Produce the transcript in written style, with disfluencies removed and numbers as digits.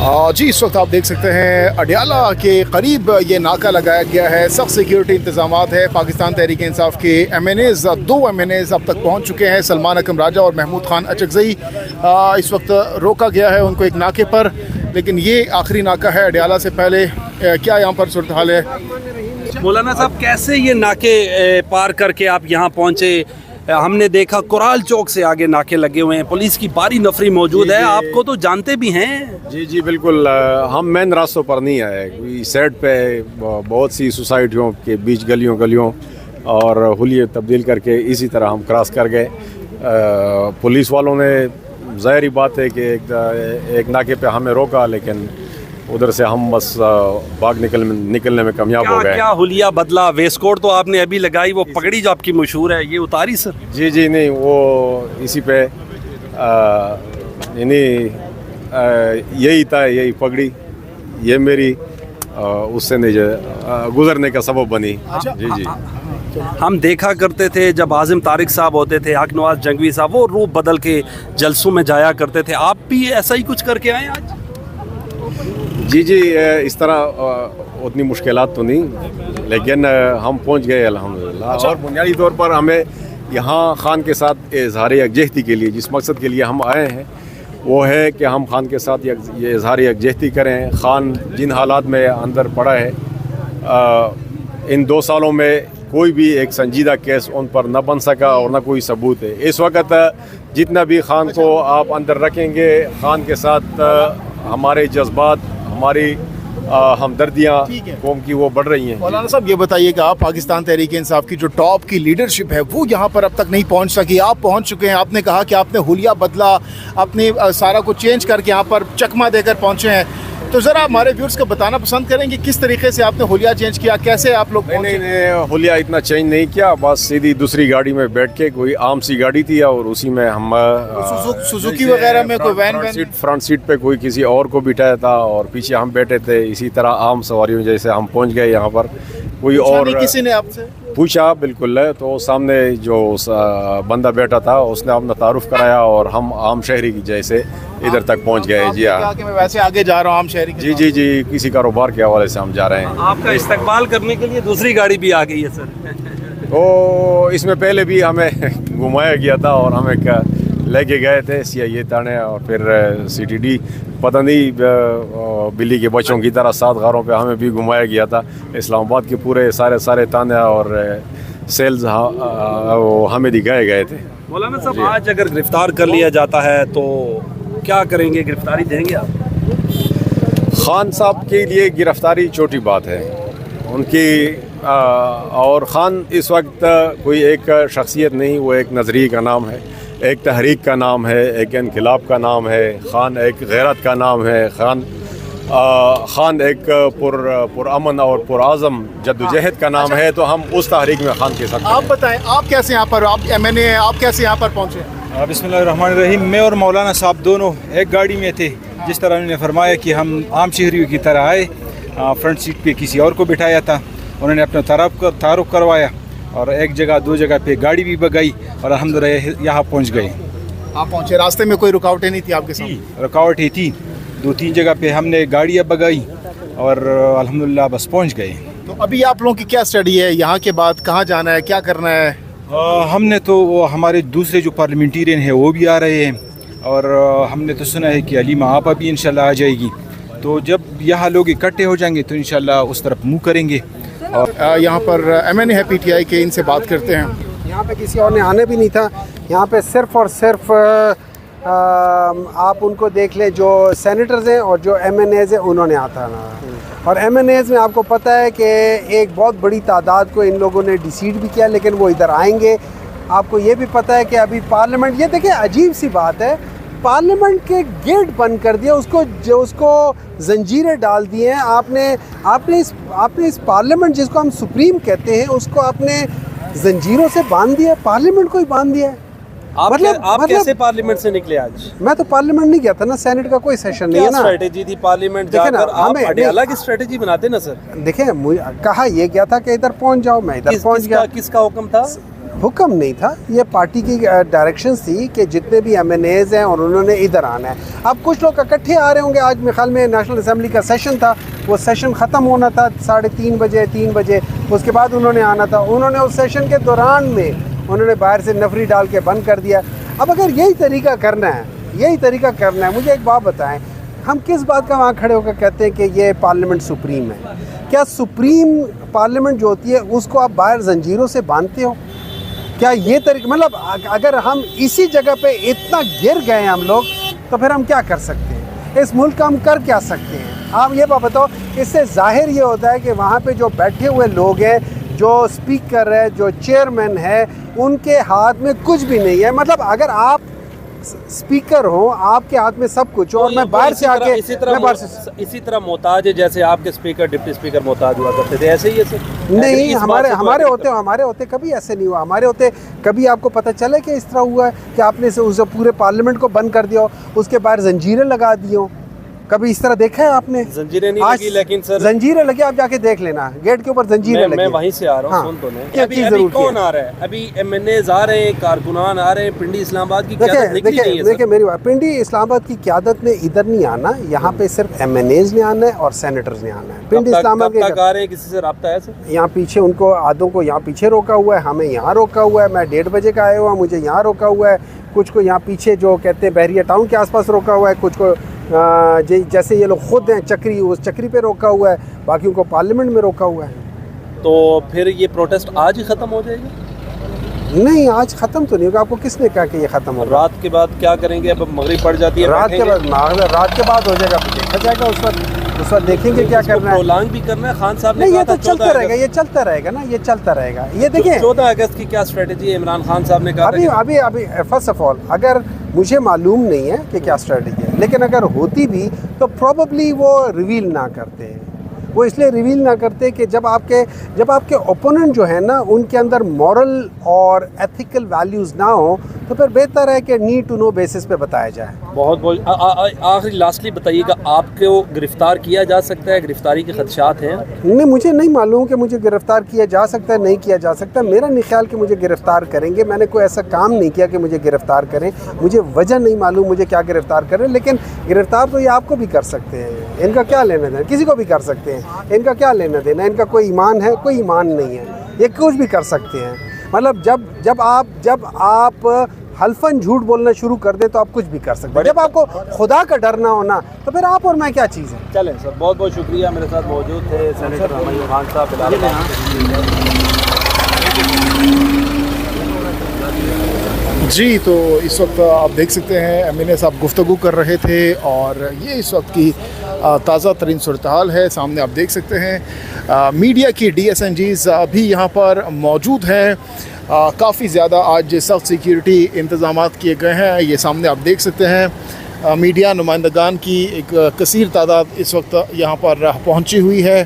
जी, इस वक्त आप देख सकते हैं अडियाला के करीब ये नाका लगाया गया है। सख्त सिक्योरिटी इंतजामात है। पाकिस्तान तहरीक इंसाफ के MNAs, 2 MNAs अब तक पहुंच चुके हैं। सलमान अकरम राजा और महमूद खान अचकजई। इस वक्त रोका गया है उनको एक नाके पर, लेकिन ये आखिरी नाका है अडियाला से पहले। क्या यहाँ पर सूरत हाल है? मौलाना साहब, कैसे ये नाके पार करके आप यहाँ पहुँचे? हमने देखा कुराल चौक से आगे नाके लगे हुए हैं, पुलिस की भारी नफरी मौजूद है। आपको तो जानते भी हैं। जी बिल्कुल। हम मेन रास्तों पर नहीं आए, कोई साइड पे बहुत सी सोसाइटियों के बीच गलियों और हुलिये तब्दील करके इसी तरह हम क्रॉस कर गए। पुलिस वालों ने ज़ाहिर बात है कि एक नाके पे हमें रोका, लेकिन उधर से हम बस भाग निकलने में कामयाब हो गए। क्या हुलिया बदला? वेस्ट कोट तो आपने अभी लगाई, वो पगड़ी जो आपकी मशहूर है, ये उतारी सर? जी नहीं, वो इसी पे यही था, यही पगड़ी ये मेरी उससे नहीं गुजरने का सबब बनी। जी हम देखा करते थे जब आज़िम तारिक साहब होते थे, हक नवाज जंगवी साहब, वो रूप बदल के जलसों में जाया करते थे। आप भी ऐसा ही कुछ करके आए आज? जी इस तरह उतनी मुश्किलात तो नहीं, लेकिन हम पहुंच गए अल्हम्दुलिल्लाह। और बुनियादी तौर पर हमें यहाँ खान के साथ इजहार यकजहती के लिए, जिस मकसद के लिए हम आए हैं, वो है कि हम खान के साथ ये इजहार यकजहती करें। खान जिन हालात में अंदर पड़ा है, इन 2 सालों में कोई भी एक संजीदा केस उन पर न बन सका और न कोई सबूत है। इस वक्त जितना भी खान को आप अंदर रखेंगे, खान के साथ हमारे जज्बात, हमारी हमदर्दियाँ कौम की वो बढ़ रही हैं। मौलाना साहब, ये बताइएगा, पाकिस्तान तहरीक इंसाफ की जो टॉप की लीडरशिप है वो यहाँ पर अब तक नहीं पहुँच सकी। आप पहुँच चुके हैं। आपने कहा कि आपने हुलिया बदला, अपने सारा कुछ चेंज करके यहाँ पर चकमा देकर पहुँचे हैं। तो ज़रा हमारे व्यूअर्स को बताना पसंद करेंगे किस तरीके से आपने हुलिया चेंज किया, कैसे आप लोग? नहीं, हुलिया इतना चेंज नहीं किया, बस सीधी दूसरी गाड़ी में बैठ के, कोई आम सी गाड़ी थी और उसी में हम सुजुकी वगैरह में कोई वैन फ्रंट सीट पे कोई किसी और को बिठाया था और पीछे हम बैठे थे। इसी तरह आम सवारियों जैसे हम पहुंच गए यहाँ पर। कोई और किसी ने आपसे पूछा? बिल्कुल है। तो सामने जो बंदा बैठा था उसने अपना तारुफ कराया और हम आम शहरी की जैसे इधर तक पहुंच गए। जी हाँ, मैं वैसे आगे जा रहा हूँ आम शहरी के। जी किसी कारोबार के हवाले से हम जा रहे हैं। आपका इस्तकबाल करने के लिए दूसरी गाड़ी भी आ गई है सर। तो इसमें पहले भी हमें घुमाया गया था और हमें लेके गए थे CIA थाने और फिर CTD, पता नहीं बिल्ली के बच्चों की तरह 7 गारों पे हमें भी घुमाया गया था। इस्लामाबाद के पूरे सारे थाने और सेल्स वो हमें दिखाए गए थे। मौलाना साहब, आज अगर गिरफ्तार कर लिया जाता है तो क्या करेंगे? गिरफ्तारी देंगे आप? खान साहब के लिए गिरफ्तारी छोटी बात है उनकी। और खान इस वक्त कोई एक शख्सियत नहीं, वो एक नज़रिए का नाम है, एक तहरीक का नाम है, एक इनकलाब का नाम है। खान एक गैरत का नाम है। खान एक पुरअमन और पुरआज़म जद्दोजहद का नाम है। तो हम उस तहरीक में खान के साथ। आप बताएं, आप कैसे यहाँ पर, आप MNA हैं, आप कैसे यहाँ पर पहुँचे? बिस्मिल्लाहिर्रहमानिर्रहीम। मैं और मौलाना साहब दोनों एक गाड़ी में थे। जिस तरह उन्होंने फरमाया कि हम आम शहरियों की तरह आए, फ्रंट सीट पे किसी और को बिठाया था, उन्होंने अपना तारुफ करवाया और 1 जगह 2 जगह पे गाड़ी भी बगाई और अल्हम्दुलिल्लाह यहाँ पहुँच गए। आप पहुँचे, रास्ते में कोई रुकावटें नहीं थी आपके साथ? रुकावट ही थी, 2-3 जगह पे हमने गाड़ियाँ बगाई और अल्हम्दुलिल्लाह बस पहुँच गए। तो अभी आप लोगों की क्या स्टडी है? यहाँ के बाद कहाँ जाना है, क्या करना है? हमने तो वो हमारे दूसरे जो पार्लियामेंटेरियन है वो भी आ रहे हैं और हमने तो सुना है कि अलीमा आपा भी इंशाल्लाह आ जाएगी। तो जब यहाँ लोग इकट्ठे हो जाएंगे तो इंशाल्लाह उस तरफ मुँह करेंगे। और यहाँ पर MNA है PTI के, इनसे बात करते हैं। यहाँ पे किसी और ने आने भी नहीं था। यहाँ पे सिर्फ और सिर्फ आप उनको देख लें, जो सेनेटर्स हैं और जो MNAs हैं उन्होंने आता ना। और MNAs में आपको पता है कि एक बहुत बड़ी तादाद को इन लोगों ने डिसीड भी किया, लेकिन वो इधर आएंगे। आपको ये भी पता है कि अभी पार्लियामेंट, ये देखिए अजीब सी बात है, पार्लियामेंट के गेट बंद कर दिया, उसको जंजीरें डाल दी हैं। आपने इस पार्लियामेंट, जिसको हम सुप्रीम कहते हैं, उसको आपने जंजीरों से बांध दिया, पार्लियामेंट को ही बांध दिया है। आप कैसे पार्लियामेंट से निकले आज? मैं तो पार्लियामेंट नहीं गया था ना, सेनेट का कोई सेशन नहीं है ना। स्ट्रेटेजी थी पार्लियामेंट जाकर, आप अडियाला की स्ट्रेटेजी बनाते ना सर। देखें, मुझे कहा यह गया था कि इधर पहुंच जाओ, मैं इधर पहुंच गया। किसका हुक्म था? हुक्म नहीं था, ये पार्टी की डायरेक्शंस थी कि जितने भी MNAs हैं और उन्होंने इधर आना है। अब कुछ लोग इकट्ठे आ रहे होंगे, आज मेरे ख्याल में नेशनल असेंबली का सेशन था, वो सेशन ख़त्म होना था 3:30 बजे 3 बजे, उसके बाद उन्होंने आना था। उन्होंने उस सेशन के दौरान में उन्होंने बाहर से नफरी डाल के बंद कर दिया। अब अगर यही तरीका करना है, मुझे एक बात बताएं, हम किस बात का वहाँ खड़े होकर कहते हैं कि ये पार्लियामेंट सुप्रीम है? क्या सुप्रीम पार्लियामेंट जो होती है उसको आप बाहर जंजीरों से बांधते हो? क्या ये तरीका, मतलब अगर हम इसी जगह पे इतना गिर गए हम लोग, तो फिर हम क्या कर सकते हैं? इस मुल्क का हम कर क्या सकते हैं? आप ये बात बताओ। इससे जाहिर ये होता है कि वहाँ पे जो बैठे हुए लोग हैं, जो स्पीकर है, जो चेयरमैन है, उनके हाथ में कुछ भी नहीं है। मतलब अगर आप स्पीकर हो, आपके हाथ में सब कुछ हो, और मैं बाहर से आके इसी तरह मोहताज है जैसे आपके स्पीकर डिप्टी स्पीकर मोहताज हुआ करते थे, ऐसे ही है सर? नहीं, हमारे होते कभी ऐसे नहीं हुआ। हमारे होते कभी आपको पता चले कि इस तरह हुआ है कि आपने से उस पूरे पार्लियामेंट को बंद कर दिया हो, उसके बाहर जंजीरें लगा दी हो? कभी इस तरह देखा है आपने? जंजीरें नहीं लगी, लेकिन सर जंजीरें लगी, आप जाके देख लेना, गेट के ऊपर जंजीरें लगी। मैं वहीं से आ रहा हूँ। हाँ, सुन तो नहीं। क्या चीज़ जरूर कौन आ रहा है? अभी MNAs आ रहे हैं, कारकुनान आ रहे हैं, पिंडी इस्लामाबाद की क़यादत निकली नहीं है। देखिए मेरी बात, पिंडी इस्लामाबाद की क़यादत ने इधर नहीं आना, यहाँ पे सिर्फ MNAs ने आना है और सेनेटर्स ने आना है। पिंडी इस्लामाबाद कब तक आ रहे हैं? किसी से रब्ता है सर? यहाँ पीछे उनको आधों को यहाँ पीछे रोका हुआ है, हमें यहाँ रोका हुआ है। मैं 1:30 बजे का आया हुआ, मुझे यहाँ रोका हुआ है। कुछ को यहाँ पीछे जो कहते हैं बहरिया टाउन के आसपास रोका हुआ है, कुछ को जैसे ये लोग खुद हैं चक्री, उस चक्री पे रोका हुआ है, बाकियों को पार्लियामेंट में रोका हुआ है। तो फिर ये प्रोटेस्ट आज ही ख़त्म हो जाएगा? नहीं, आज ख़त्म तो नहीं होगा। आपको किसने कहा कि ये ख़त्म होगा? रात के बाद क्या करेंगे? अब मगरिब पड़ जाती है, रात के बाद हो जाएगा, देखा जाएगा उस वक्त देखेंगे क्या करना है। प्रोलॉन्ग भी करना है। खान साहब ने नहीं, ये तो चलता रहेगा, ये चलता रहेगा। ये देखिए 14 अगस्त की क्या स्ट्रेटजी है? इमरान खान साहब ने कहा अभी फर्स्ट ऑफ ऑल, अगर मुझे मालूम नहीं है कि क्या स्ट्रेटजी है, लेकिन अगर होती भी तो प्रोबेबली वो रिवील ना करते हैं। वो इसलिए रिवील ना करते कि जब आपके ओपोनेंट जो है ना, उनके अंदर मॉरल और एथिकल वैल्यूज़ ना हो, तो फिर बेहतर है कि नीड टू नो बेसिस पे बताया जाए। बहुत आखिरी लास्टली बताइएगा, आपको गिरफ्तार किया जा सकता है? गिरफ्तारी के खदशात हैं? नहीं, मुझे नहीं मालूम कि मुझे गिरफ्तार किया जा सकता है, नहीं किया जा सकता। मेरा नहीं ख्याल कि मुझे गिरफ्तार करेंगे। मैंने कोई ऐसा काम नहीं किया कि मुझे गिरफ्तार करें। मुझे वजह नहीं मालूम मुझे क्या गिरफ्तार करें, लेकिन गिरफ्तार तो ये आपको भी कर सकते हैं। इनका क्या लेना देना? किसी को भी कर सकते हैं, इनका क्या लेना देना? इनका कोई ईमान है? कोई ईमान नहीं है। ये कुछ भी कर सकते हैं। मतलब जब आप हल्फन झूठ बोलना शुरू कर दे तो आप कुछ भी कर सकते हैं। जब आपको खुदा का डर ना होना, तो फिर आप और मैं क्या चीज़ है? चलें सर, बहुत बहुत शुक्रिया। मेरे साथ मौजूद थे सेनेटर हमैन खान साहब। जी, तो इस वक्त आप देख सकते हैं MNA साहब गुफ्तगू कर रहे थे, और ये इस वक्त की ताज़ा तरीन सूरत-ए-हाल है। सामने आप देख सकते हैं मीडिया की DSNGs भी यहाँ पर मौजूद हैं। काफ़ी ज़्यादा आज सख्त सिक्योरिटी इंतज़ामात किए गए हैं। ये सामने आप देख सकते हैं मीडिया नुमाइंदगान की एक कसीर तादाद इस वक्त यहाँ पर पहुँची हुई है।